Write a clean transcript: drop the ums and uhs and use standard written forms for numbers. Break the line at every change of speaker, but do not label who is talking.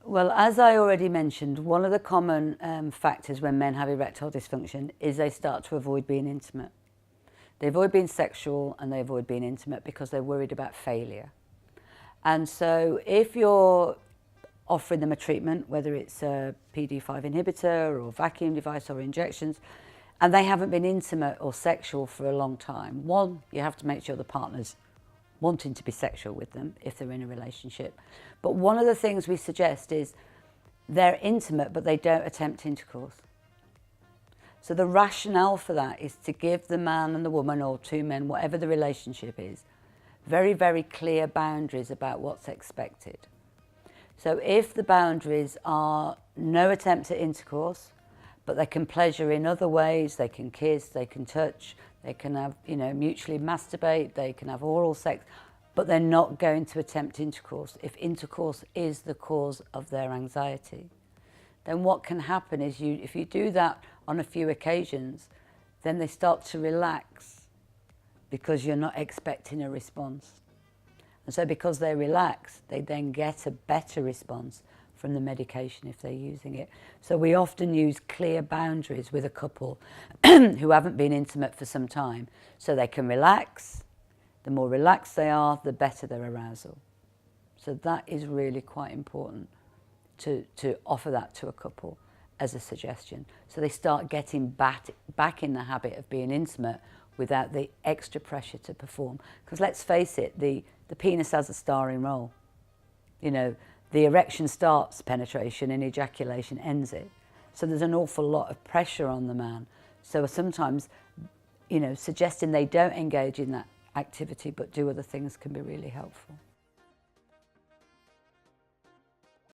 Well, as I already mentioned, one of the common factors when men have erectile dysfunction is they start to avoid being intimate. They avoid being sexual and they avoid being intimate because they're worried about failure. And so if you're offering them a treatment, whether it's a PD5 inhibitor or vacuum device or injections, and they haven't been intimate or sexual for a long time, one, you have to make sure the partner's wanting to be sexual with them if they're in a relationship. But one of the things we suggest is they're intimate but they don't attempt intercourse. So the rationale for that is to give the man and the woman, or two men, whatever the relationship is, very, very clear boundaries about what's expected. So if the boundaries are no attempt at intercourse, but they can pleasure in other ways, they can kiss, they can touch, they can have, mutually masturbate, they can have oral sex, but they're not going to attempt intercourse. If intercourse is the cause of their anxiety, then what can happen is if you do that on a few occasions, then they start to relax because you're not expecting a response. And so because they relax, they then get a better response from the medication if they're using it. So we often use clear boundaries with a couple who haven't been intimate for some time, so they can relax. The more relaxed they are, the better their arousal. So that is really quite important to offer that to a couple as a suggestion. So they start getting back in the habit of being intimate without the extra pressure to perform. Because let's face it, the penis has a starring role. The erection starts penetration and ejaculation ends it. So there's an awful lot of pressure on the man. So sometimes, suggesting they don't engage in that activity but do other things can be really helpful.